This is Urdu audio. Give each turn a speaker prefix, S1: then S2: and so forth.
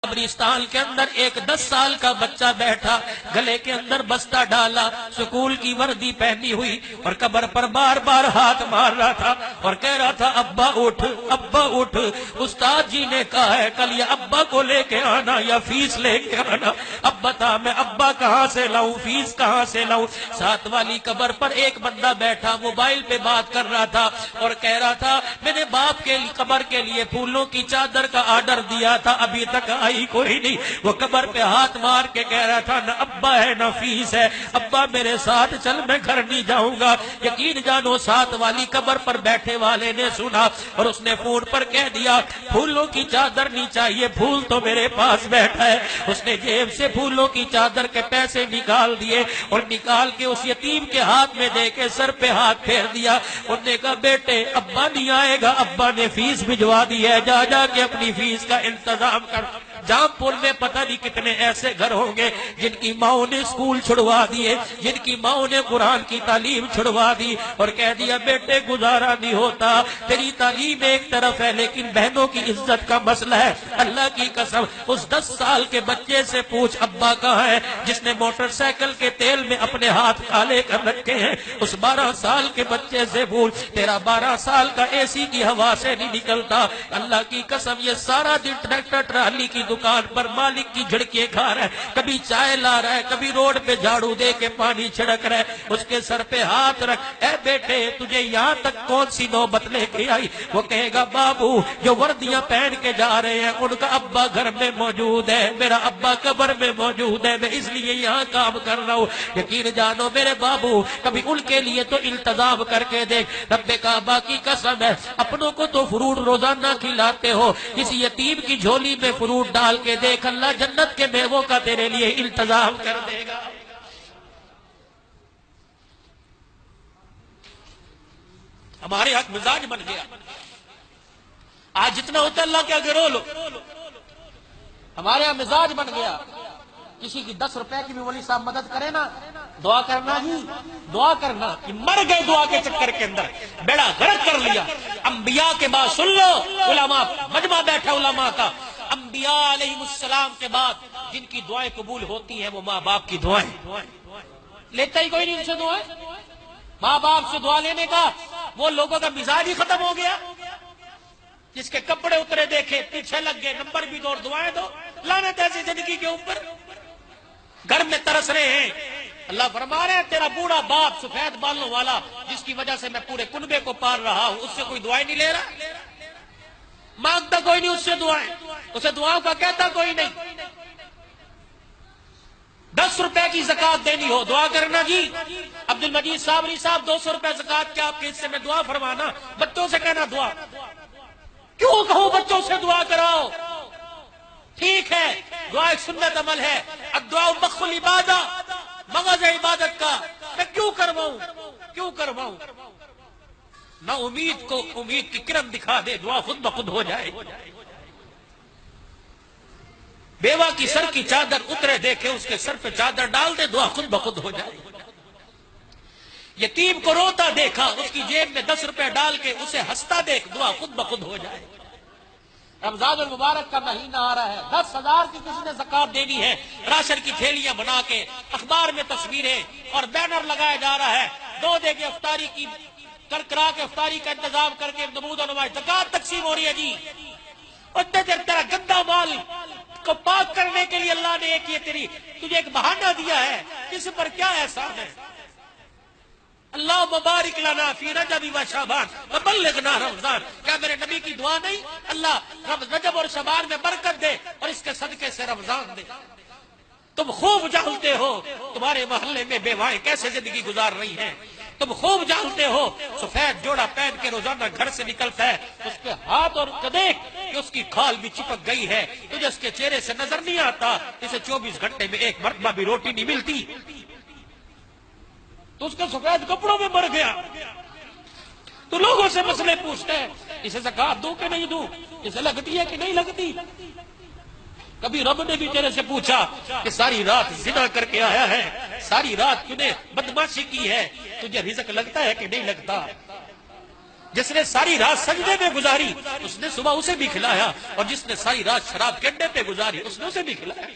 S1: قبرستان کے اندر ایک 10 سال کا بچہ بیٹھا، گلے کے اندر بستہ ڈالا، سکول کی وردی پہنی ہوئی اور قبر پر بار بار ہاتھ مار رہا تھا اور کہہ رہا تھا ابا اٹھ، ابا اٹھ، استاد جی نے کہا ہے کل یا ابا کو لے کے آنا یا فیس لے کے آنا۔ اب بتا میں ابا کہاں سے لاؤں، فیس کہاں سے لاؤں؟ ساتھ والی قبر پر ایک بندہ بیٹھا موبائل پہ بات کر رہا تھا اور کہہ رہا تھا میں نے باپ کے قبر کے لیے پھولوں کی چادر کا آرڈر دیا تھا، ابھی تک آئی کوئی نہیں۔ وہ قبر پہ ہاتھ مار کے کہہ رہا تھا نہ ابا ہے نہ فیس ہے، ابا میرے ساتھ چل میں گھر نہیں جاؤں گا۔ یقین جانو ساتھ والی قبر پر بیٹھے والے نے سنا اور اس نے فون پر کہہ دیا پھولوں کی چادر نہیں چاہیے، پھول تو میرے پاس بیٹھا ہے۔ اس نے جیب سے پھولوں کی چادر کے پیسے نکال دیے اور نکال کے اس یتیم کے ہاتھ میں دے کے سر پہ ہاتھ پھیر دیا۔ انہوں نے کہا بیٹے ابا نہیں آئے گا، ابا نے فیس بھجوا دی ہے، جا جا کے اپنی فیس کا انتظام کر۔ جام پور میں پتہ نہیں کتنے ایسے گھر ہوں گے جن کی ماؤں نے اسکول چھڑوا دیے، جن کی ماؤں نے قرآن کی تعلیم چھڑوا دی اور کہہ دیا بیٹے گزارا نہیں ہوتا، تیری تعلیم ایک طرف ہے لیکن بہنوں کی عزت کا مسئلہ ہے۔ اللہ کی قسم اس 10 سال کے بچے سے پوچھ ابا کہاں ہے جس نے موٹر سائیکل کے تیل میں اپنے ہاتھ کالے کر رکھے ہیں؟ اس 12 سال کے بچے سے پوچھ تیرا 12 سال کا اے سی کی ہوا سے نہیں نکلتا۔ اللہ کی قسم یہ سارا دن ٹریکٹر ٹرالی کی دکان پر مالک کی جھڑکیاں کھا رہا ہے، کبھی چائے لا رہا ہے، کبھی روڈ پہ جھاڑو دے کے پانی چھڑک رہا ہے۔ اس کے سر پہ ہاتھ رکھ، اے بیٹے تجھے یہاں تک کون سی نوبت لے کے آئی؟ وہ کہے گا بابو جو وردیاں پہن کے جا رہے ہیں ان کا ابا گھر میں موجود ہے، میرا ابا قبر میں موجود ہے، میں اس لیے یہاں کام کر رہا ہوں۔ یقین جانو میرے بابو کبھی ان کے لیے تو التزام کر کے دیکھ۔ رب کعبہ کی قسم ہے اپنوں کو تو فروٹ روزانہ کھلاتے ہو، کسی یتیم کی جھولی میں فروٹ ڈال کے دیکھ اللہ جنت کے میووں کا تیرے لیے انتظام کر دے گا۔ ہمارے حق مزاج بن گیا، آج جتنا ہوتا ہے اللہ کے آگے رو لو۔ ہمارے یہاں مزاج بن گیا، کسی کی 10 روپے کی بھی ولی صاحب مدد کرے نا دعا کرنا جی، دعا کرنا کہ مر گئے دعا کے چکر کے اندر، بیڑا غرق کر لیا۔ انبیاء کے بعد سن لو، علماء مجمع بیٹھا علماء کا، انبیاء علیہ السلام کے بعد جن کی دعائیں قبول ہوتی ہیں وہ ماں باپ کی دعائیں۔ لیتا ہی کوئی نہیں ان سے دعائیں، ماں باپ سے دعا لینے کا وہ لوگوں کا مزاج ہی ختم ہو گیا۔ جس کے کپڑے اترے دیکھے پیچھے لگ گئے، نمبر بھی دو اور دعائیں دو، لعنت ایسی زندگی کے اوپر۔ گھر میں ترس رہے ہیں، اللہ فرما رہے ہیں تیرا بوڑھا باپ سفید بالوں والا جس کی وجہ سے میں پورے کنبے کو پال رہا ہوں، اس سے کوئی دعائیں نہیں لے رہا، مانگتا کوئی نہیں اس سے دعائیں، اسے دعاؤں کا کہتا کوئی نہیں۔ 10 روپے کی زکات دینی ہو دعا کرنا جی، عبد المجید صابری صاحب 200 روپے زکات کے آپ کے حصے میں دعا فرمانا، بچوں سے کہنا دعا، کیوں کہوں بچوں سے دعا کراؤ؟ ٹھیک ہے دعا ایک سنت عمل ہے، الدعاء مخ العبادہ، مغز عبادت کا، میں کیوں کرواؤں، کیوں کرواؤں؟ نہ امید کو امید کی کرن دکھا دے، دعا خود بخود ہو جائے۔ بیوہ کی سر کی چادر اترے دیکھے اس کے سر پہ چادر ڈال دے، دعا خود بخود ہو جائے۔ یتیم کو روتا دیکھا اس کی جیب میں 10 روپے ڈال کے اسے ہنستا دیکھ، دعا خود بخود ہو جائے۔ رمضان المبارک کا مہینہ آ رہا ہے، 10,000 کی کسی نے زکات دینی ہے، راشن کی تھیلیاں بنا کے اخبار میں تصویریں اور بینر لگایا جا رہا ہے، 2 دے کے افطاری کی کرا کے افطاری کا انتظام کر کے نمود و نمائش زکات تقسیم ہو رہی ہے جی۔ اتنے دیر تیرا گندا مال کو پاک کرنے کے لیے اللہ نے ایک یہ تجھے ایک بہانہ دیا ہے، اس پر کیا احسان ہے؟ اللہ مبارک لنا فی رجب و شعبان وبلغنا رمضان، کیا میرے نبی کی دعا نہیں؟ اللہ رجب اور شعبان میں برکت دے اور اس کے صدقے سے رمضان دے۔ تم خوب جانتے ہو تمہارے محلے میں بیوائیں کیسے زندگی گزار رہی ہیں، تم خوب جانتے ہو سفید جوڑا پہن کے روزانہ گھر سے نکلتا ہے، اس کے ہاتھ اور دیکھ کہ اس کی کھال بھی چپک گئی ہے، تجھے اس کے چہرے سے نظر نہیں آتا، اسے 24 گھنٹے میں ایک مرتبہ بھی روٹی نہیں ملتی، تو اس کے سفید کپڑوں میں مر گیا، تو لوگوں سے مسئلے پوچھتے ہیں اسے زکات دوں کہ نہیں دوں، اسے لگتی ہے کہ نہیں لگتی؟ کبھی رب نے بھی تیرے سے پوچھا کہ ساری رات زنا کر کے آیا ہے، ساری رات تُو نے بدماشی کی ہے، تجھے رزق لگتا ہے کہ نہیں لگتا؟ جس نے ساری رات سجدے میں گزاری اس نے صبح اسے بھی کھلایا، اور جس نے ساری رات شراب کے اڈے پہ گزاری اس نے اسے بھی کھلایا۔